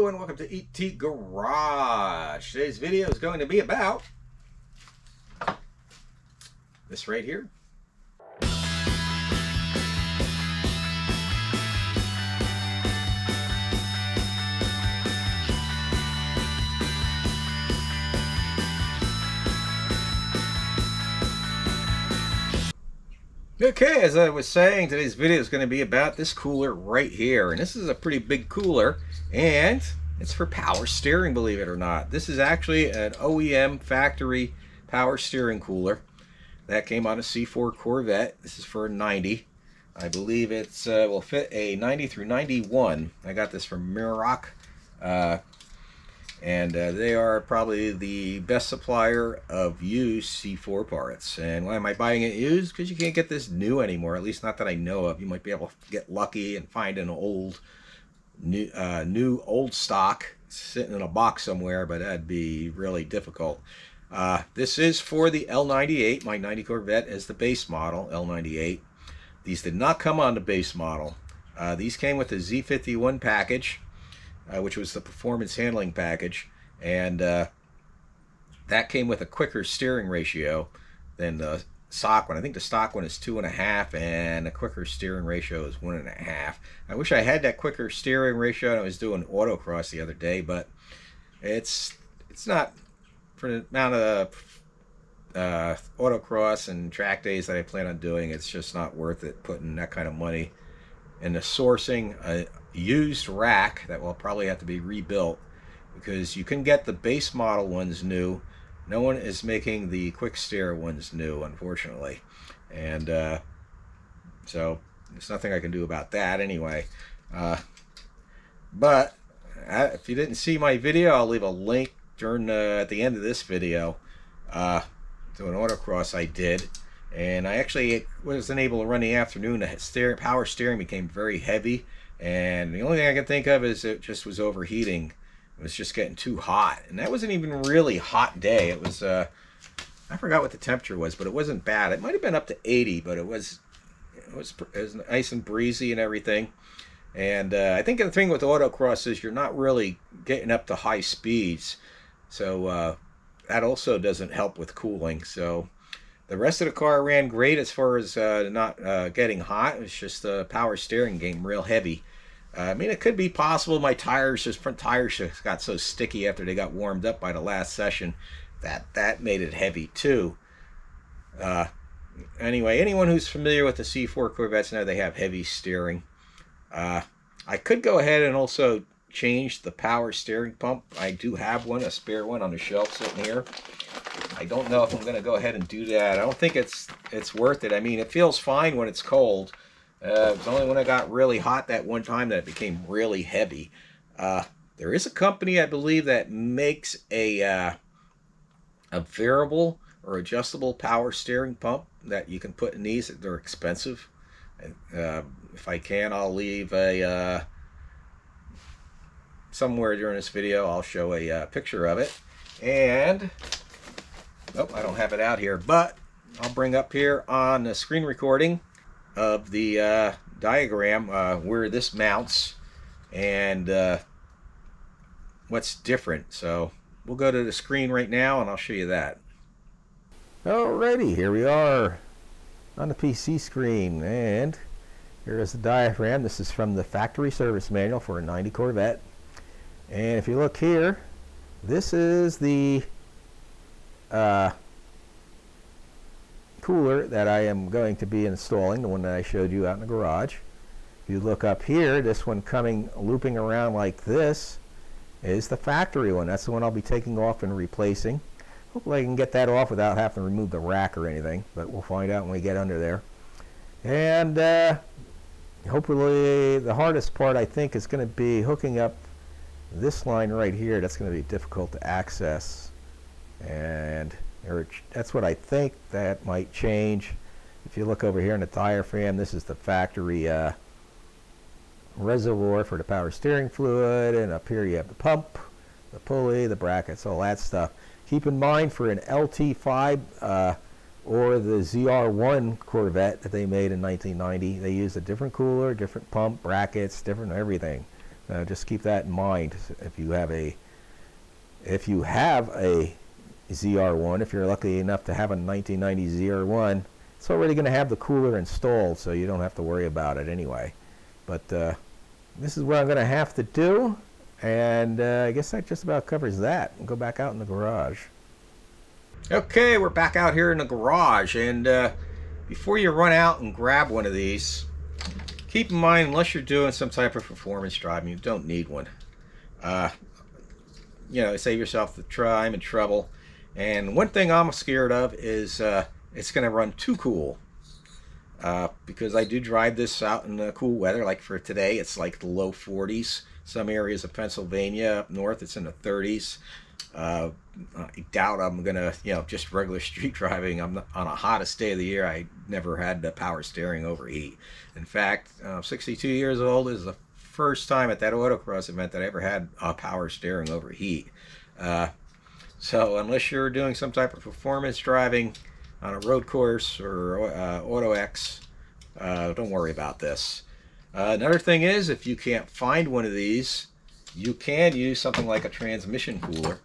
Hello and welcome to ET Garage. Today's video is going to be about this right here. Okay, as I was saying, today's video is going to be about this cooler right here. And this is a pretty big cooler, and it's for power steering, believe it or not. This is actually an OEM factory power steering cooler that came on a C4 Corvette. This is for a 90. I believe it's will fit a 90 through 91. I got this from Miroc. And they are probably the best supplier of used C4 parts. And why am I buying it used? Because you can't get this new anymore, at least not that I know of. You might be able to get lucky and find an old, new old stock sitting in a box somewhere, but that'd be really difficult. This is for the L98. My 90 Corvette is the base model, L98. These did not come on the base model. These came with the Z51 package. Which was the performance handling package, and that came with a quicker steering ratio than the stock one. I think the stock one is 2.5, and the quicker steering ratio is 1.5. I wish I had that quicker steering ratio, and I was doing autocross the other day, but it's not for the amount of autocross and track days that I plan on doing. It's just not worth it putting that kind of money into sourcing a used rack that will probably have to be rebuilt, because you can get the base model ones new. No one is making the quick steer ones new, unfortunately, and so there's nothing I can do about that anyway. But if you didn't see my video, I'll leave a link during at the end of this video to an autocross I did, and I actually wasn't able to run the afternoon. The power steering became very heavy, and the only thing I can think of is it just was overheating. It was just getting too hot, and that wasn't even a really hot day. It was I forgot what the temperature was, but it wasn't bad. It might have been up to 80, but it was nice and breezy and everything. And I think the thing with autocross is you're not really getting up to high speeds, so that also doesn't help with cooling. So the rest of the car ran great as far as not getting hot. It was just the power steering game real heavy. I mean, it could be possible my front tires just got so sticky after they got warmed up by the last session that made it heavy too. Anyway, anyone who's familiar with the C4 Corvettes know they have heavy steering. I could go ahead and also change the power steering pump. I do have one, a spare one on the shelf sitting here. I don't know if I'm going to go ahead and do that. I don't think it's worth it. I mean, it feels fine when it's cold. It's only when it got really hot that one time that it became really heavy. There is a company, I believe, that makes a variable or adjustable power steering pump that you can put in these. They're expensive. If I can, I'll leave a somewhere during this video. I'll show a picture of it. And oh, I don't have it out here, but I'll bring up here on the screen recording of the diagram where this mounts and what's different. So we'll go to the screen right now and I'll show you that. Alrighty, here we are on the PC screen, and here is the diaphragm. This is from the factory service manual for a 90 Corvette. And if you look here, this is the cooler that I am going to be installing, the one that I showed you out in the garage. If you look up here, this one looping around like this is the factory one. That's the one I'll be taking off and replacing. Hopefully I can get that off without having to remove the rack or anything, but we'll find out when we get under there. And hopefully the hardest part, I think, is going to be hooking up this line right here. That's going to be difficult to access, and that's what I think that might change. If you look over here in the diaphragm, this is the factory reservoir for the power steering fluid, and up here you have the pump, the pulley, the brackets, all that stuff. Keep in mind, for an LT5 or the ZR1 Corvette that they made in 1990, they used a different cooler, different pump, brackets, different everything. Just keep that in mind. If you have a ZR1, if you're lucky enough to have a 1990 ZR1, it's already going to have the cooler installed, so you don't have to worry about it anyway. But this is what I'm going to have to do, and I guess that just about covers that. We'll go back out in the garage. Okay, we're back out here in the garage, and before you run out and grab one of these, keep in mind, unless you're doing some type of performance driving, you don't need one. You know, save yourself the time and trouble. And one thing I'm scared of is it's going to run too cool. Because I do drive this out in the cool weather. Like for today, it's like the low 40s. Some areas of Pennsylvania, up north, it's in the 30s. I doubt I'm going to, you know, just regular street driving. I'm not, on a hottest day of the year, I never had the power steering overheat. In fact, 62 years old is the first time at that autocross event that I ever had a power steering overheat. So unless you're doing some type of performance driving on a road course or Auto X, don't worry about this. Another thing is, if you can't find one of these, you can use something like a transmission cooler.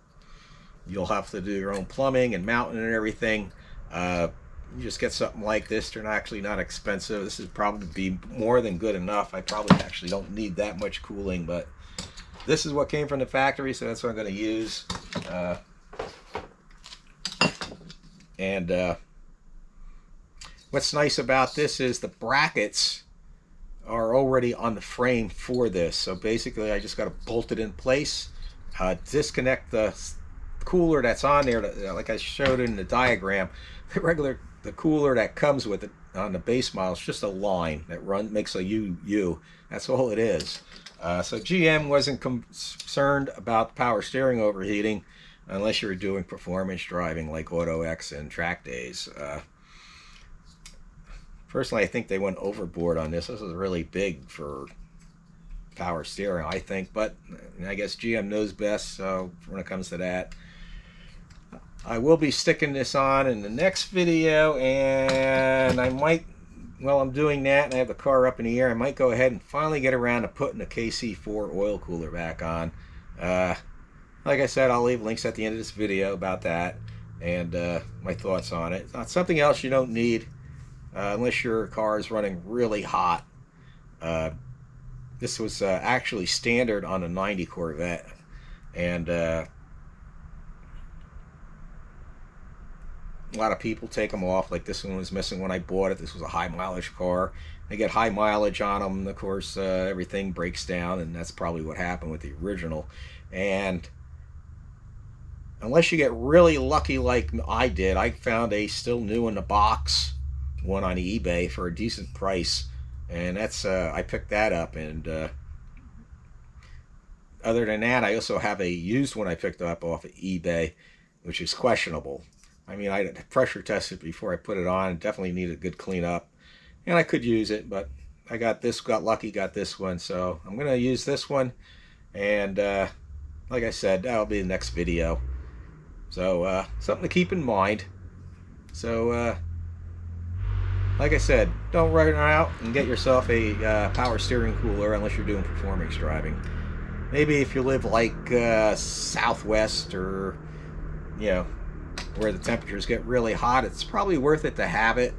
You'll have to do your own plumbing and mounting and everything. You just get something like this. They're actually not expensive. This would probably be more than good enough. I probably actually don't need that much cooling, but this is what came from the factory, so that's what I'm going to use. What's nice about this is the brackets are already on the frame for this. So basically, I just got to bolt it in place, disconnect the cooler that's on there, like I showed in the diagram. The cooler that comes with it on the base model is just a line that makes a U. That's all it is. So GM wasn't concerned about power steering overheating unless you're doing performance driving like Auto X and track days. Personally, I think they went overboard on this. This is really big for power steering, I think, but I guess GM knows best, so when it comes to that. I will be sticking this on in the next video, and I might, while I'm doing that and I have the car up in the air, I might go ahead and finally get around to putting the C4 oil cooler back on. Like I said, I'll leave links at the end of this video about that and my thoughts on it. It's not something else you don't need unless your car is running really hot. This was actually standard on a 90 Corvette, and a lot of people take them off. Like this one was missing when I bought it. This was a high mileage car. They get high mileage on them. Of course, everything breaks down, and that's probably what happened with the original. And unless you get really lucky like I did, I found a still new in the box one on eBay for a decent price, and that's I picked that up. And other than that, I also have a used one I picked up off of eBay, which is questionable. I mean, I pressure tested before I put it on. It definitely needed a good cleanup, and I could use it, but I got lucky, got this one, so I'm gonna use this one. And like I said, that'll be the next video, so something to keep in mind. So like I said, don't run out and get yourself a power steering cooler unless you're doing performance driving. Maybe if you live like southwest, or you know, where the temperatures get really hot, it's probably worth it to have it.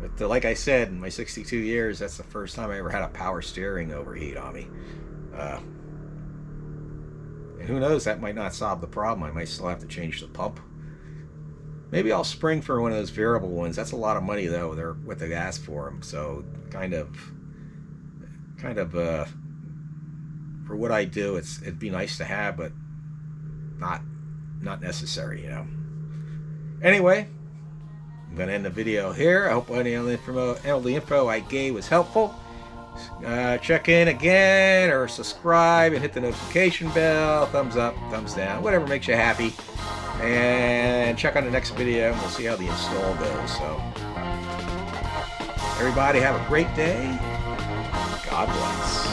But like I said, in my 62 years, that's the first time I ever had a power steering overheat on me. And who knows, that might not solve the problem. I might still have to change the pump. Maybe I'll spring for one of those variable ones. That's a lot of money, though. They're what they ask for them. So kind of for what I do, it'd be nice to have, but not necessary, you know. Anyway, I'm going to end the video here. I hope any of the info I gave was helpful. Check in again, or subscribe and hit the notification bell. Thumbs up, thumbs down, whatever makes you happy. And check on the next video, and we'll see how the install goes. So, everybody have a great day. God bless.